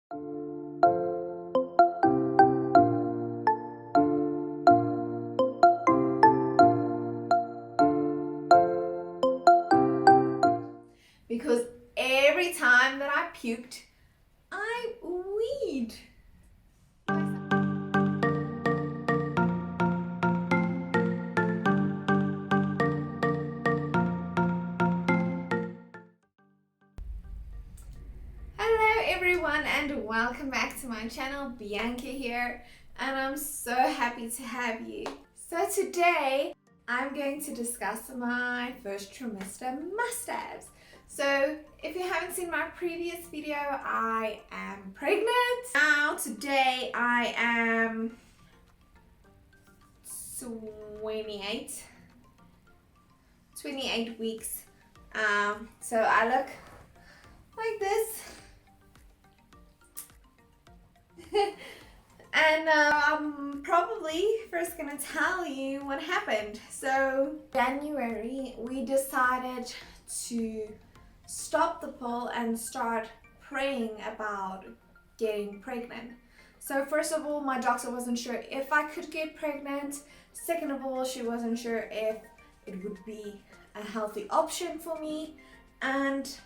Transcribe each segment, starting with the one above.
Because every time that I puked, I weed. Hello everyone and welcome back to my channel. Bianca here, and I'm so happy to have you. So today I'm going to discuss my first trimester must-haves. So if you haven't seen my previous video, I am pregnant. Now today I am 28 weeks. So I look like this. And I'm probably first gonna tell you what happened. So January we decided to stop the pill and start praying about getting pregnant. So first of all, my doctor wasn't sure if I could get pregnant. Second of all, she wasn't sure if it would be a healthy option for me, and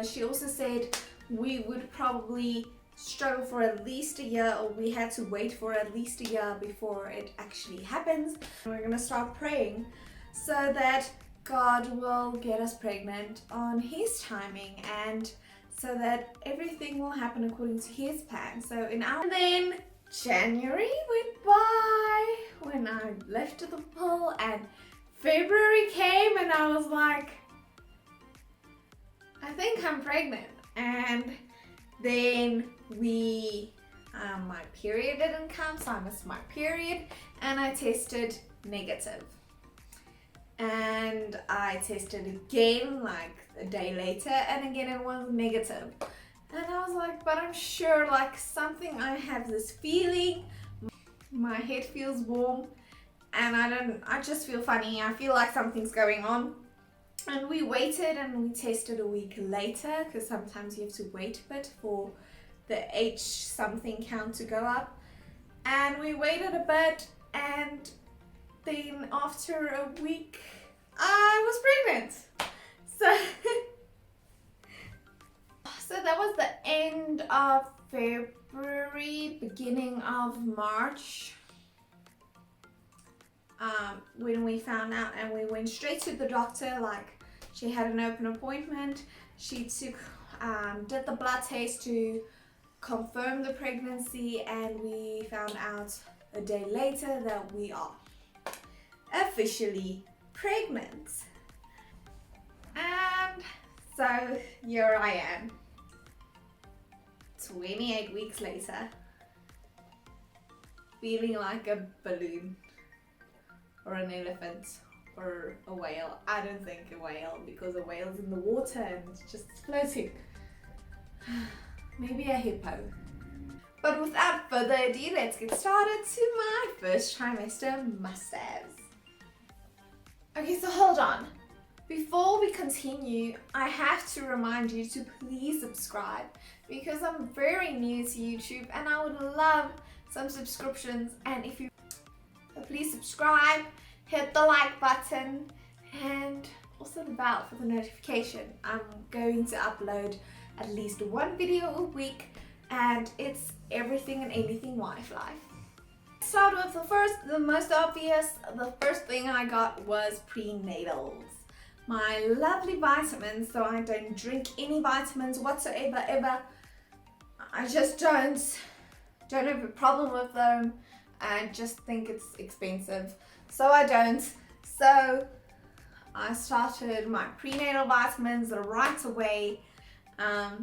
she also said we would probably struggle for at least a year, or we had to wait for at least a year before it actually happens. We're gonna start praying so that God will get us pregnant on His timing, and so that everything will happen according to His plan. So and then January went by when I lifted the pill, and February came and I was like, I think I'm pregnant. And then my period didn't come, so I missed my period, and I tested negative. And I tested again like a day later, and again it was negative. And I was like, but I'm sure like something, I have this feeling, my head feels warm, and I just feel funny. I feel like something's going on. And we waited and we tested a week later, because sometimes you have to wait a bit for the H something count to go up. And we waited a bit, and then after a week I was pregnant. So that was the end of February, beginning of March, when we found out, and we went straight to the doctor. Like, she had an open appointment. She did the blood test to confirm the pregnancy, and we found out a day later that we are officially pregnant. And so here I am, 28 weeks later, feeling like a balloon or an elephant or a whale. I don't think a whale, because a whale's in the water and just floating. Maybe a hippo. But without further ado, let's get started to my first trimester must-haves. Okay, so hold on. Before we continue, I have to remind you to please subscribe, because I'm very new to YouTube and I would love some subscriptions. And if you please subscribe, hit the like button, and also the bell for the notification. I'm going to upload at least one video a week, and it's everything and anything wife life. Start with the most obvious. The first thing I got was prenatals. My lovely vitamins, so I don't drink any vitamins whatsoever, ever. I just don't have a problem with them. I just think it's expensive, so I don't. So I started my prenatal vitamins right away. I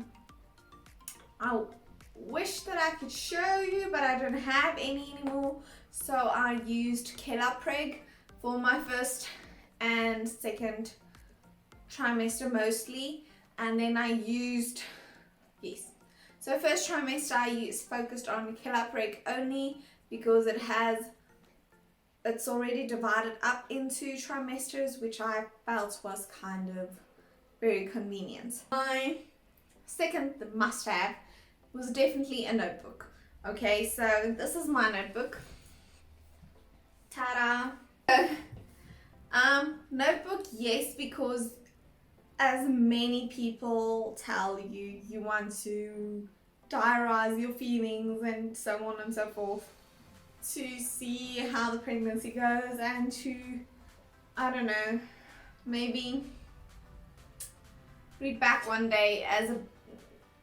wish that I could show you, but I don't have any anymore. So I used Preg for my first and second trimester mostly, and then I used, yes, so first trimester I focused on Preg only, because it's already divided up into trimesters, which I felt was kind of very convenient. My second must-have was definitely a notebook. Okay, so this is my notebook. Ta-da! Notebook, yes, because as many people tell you, you want to diarize your feelings and so on and so forth, to see how the pregnancy goes and to, I don't know, maybe read back one day as a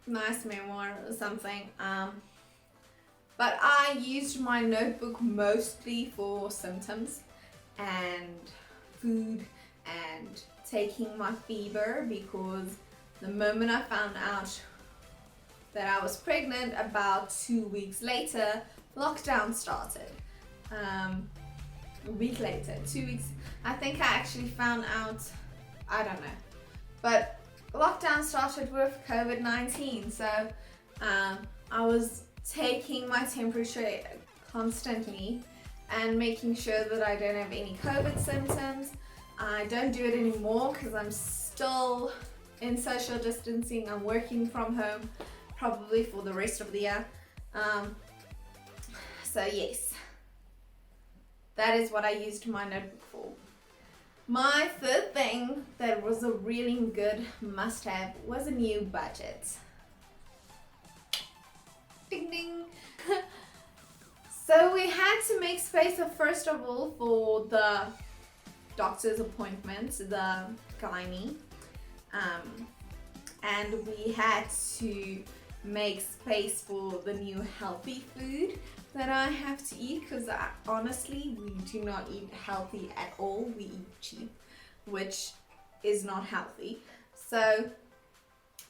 nice memoir or something. But I used my notebook mostly for symptoms and food and taking my fever, because the moment I found out that I was pregnant, about 2 weeks later, lockdown started. A week later, 2 weeks. I think I actually found out, I don't know. But lockdown started with COVID-19, so I was taking my temperature constantly and making sure that I don't have any COVID symptoms. I don't do it anymore because I'm still in social distancing. I'm working from home probably for the rest of the year. So yes, that is what I used my notebook for. My third thing that was a really good must-have was a new budget. Ding ding! So we had to make space, first of all, for the doctor's appointment, the gynae, and we had to make space for the new healthy food that I have to eat, because honestly we do not eat healthy at all. We eat cheap, which is not healthy. So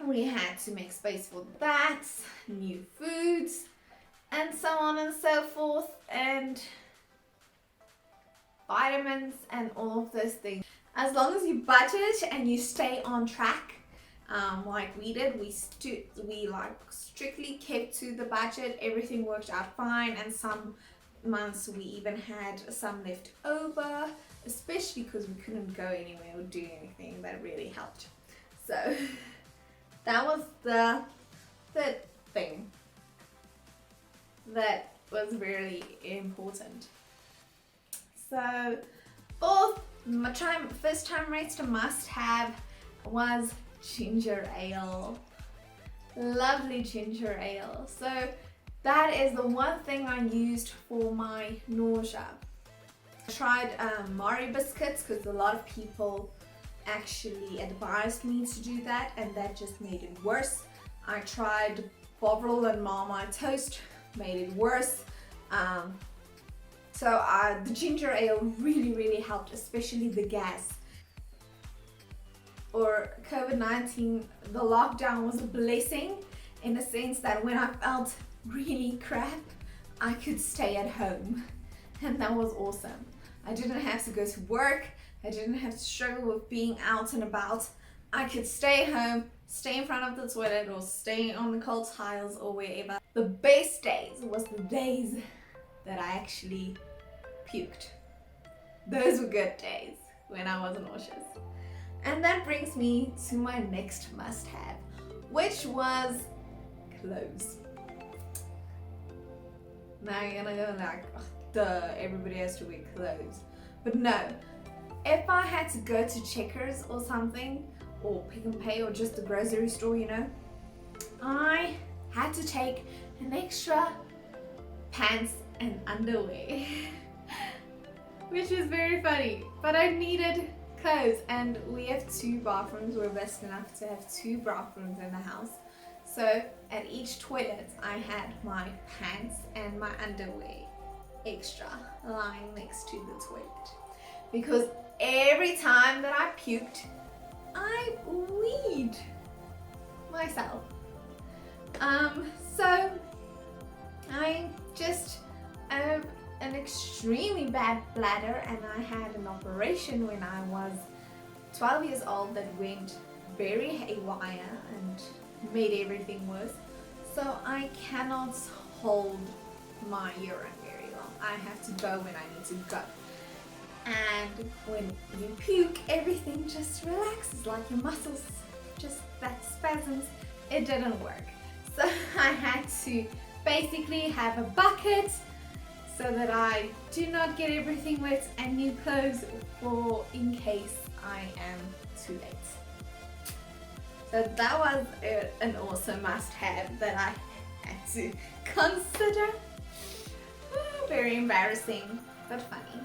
we had to make space for that, new foods, and so on and so forth, and vitamins and all of those things. As long as you budget and you stay on track, like we did, we like strictly kept to the budget. Everything worked out fine, and some months we even had some left over, especially because we couldn't go anywhere or do anything. That really helped. So that was the third thing that was really important. So fourth, first trimester must-have was ginger ale. Lovely ginger ale. So that is the one thing I used for my nausea. I tried Mari biscuits, because a lot of people actually advised me to do that, and that just made it worse. I tried Bovril and Marmite toast, made it worse. So the ginger ale really helped, especially the gas. Or COVID-19, the lockdown was a blessing in the sense that when I felt really crap, I could stay at home, and that was awesome. I didn't have to go to work. I didn't have to struggle with being out and about. I could stay home, stay in front of the toilet, or stay on the cold tiles or wherever. The best days was the days that I actually puked. Those were good days when I wasn't nauseous. And that brings me to my next must-have, which was clothes. Now you're gonna go like, oh, duh, everybody has to wear clothes. But no, if I had to go to Checkers or something, or Pick n Pay, or just the grocery store, you know, I had to take an extra pants and underwear. Which is very funny, but I needed clothes, and we have 2 bathrooms. We're blessed enough to have 2 bathrooms in the house. So at each toilet I had my pants and my underwear extra lying next to the toilet, because every time that I puked, I weed myself. So I just have an extremely bad bladder, and I had an operation when I was 12 years old that went very haywire and made everything worse. So I cannot hold my urine very long. I have to go when I need to go. And when you puke, everything just relaxes, like your muscles, just that spasms it didn't work. So I had to basically have a bucket so that I do not get everything wet, and new clothes for in case I am too late. So that was an awesome must-have that I had to consider. Very embarrassing, but funny.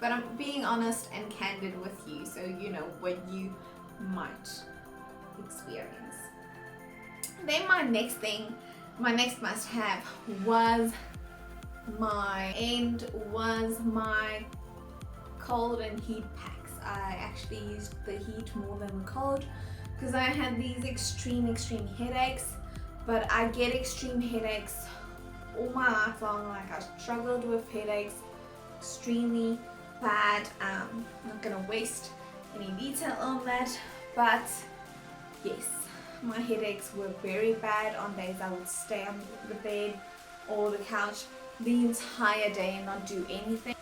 But I'm being honest and candid with you, so you know what you might experience. Then my next must-have was my cold and heat packs. I actually used the heat more than the cold because I had these extreme headaches, but I get extreme headaches all my life long. Like, I struggled with headaches extremely bad. I'm not gonna waste any detail on that, but yes, my headaches were very bad on days I would stay on the bed or the couch the entire day and not do anything.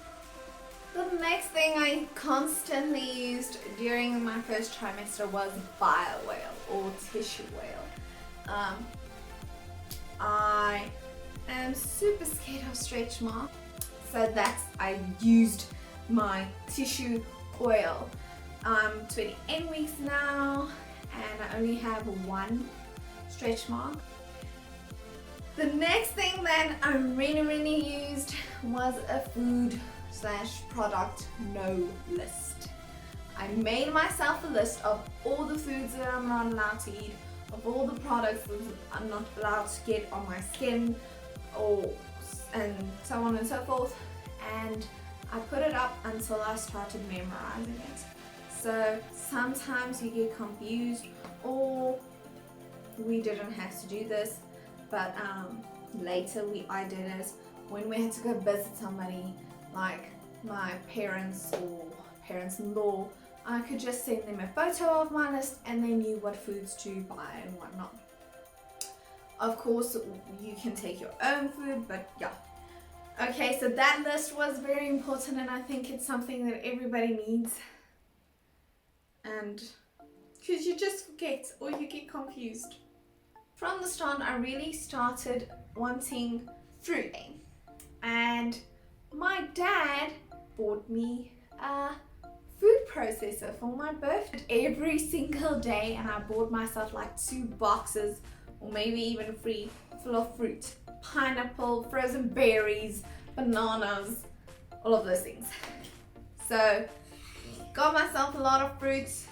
The next thing I constantly used during my first trimester was bio oil or tissue oil. I am super scared of stretch marks, so I used my tissue oil. I'm 28 weeks now and I only have one stretch mark. The next thing that I really used was a food/product no list. I made myself a list of all the foods that I'm not allowed to eat, of all the products that I'm not allowed to get on my skin, and so on and so forth, and I put it up until I started memorizing it. So sometimes you get confused, or we didn't have to do this, but later I did it when we had to go visit somebody, like my parents or parents-in-law. I could just send them a photo of my list and they knew what foods to buy and whatnot. Of course, you can take your own food, but yeah. Okay, so that list was very important, and I think it's something that everybody needs. And because you just forget or you get confused. From the start, I really started wanting fruit, and my dad bought me a food processor for my birthday every single day, and I bought myself like 2 boxes or maybe even 3 full of fruit, pineapple, frozen berries, bananas, all of those things. So got myself a lot of fruits.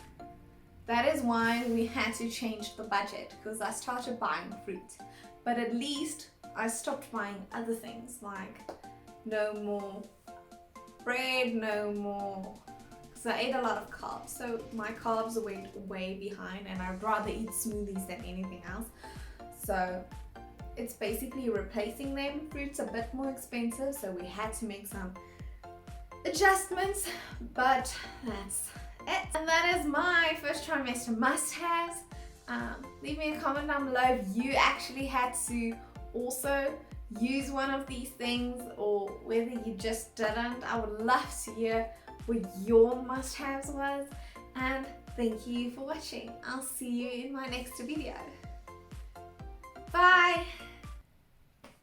That is why we had to change the budget, because I started buying fruit, but at least I stopped buying other things, like no more bread, no more, because I ate a lot of carbs, so my carbs went way behind, and I'd rather eat smoothies than anything else. So it's basically replacing them. Fruit's a bit more expensive, so we had to make some adjustments, but that's it. And that is my first trimester must-haves. Leave me a comment down below if you actually had to also use one of these things, or whether you just didn't. I would love to hear what your must-haves was, and thank you for watching. I'll see you in my next video. Bye!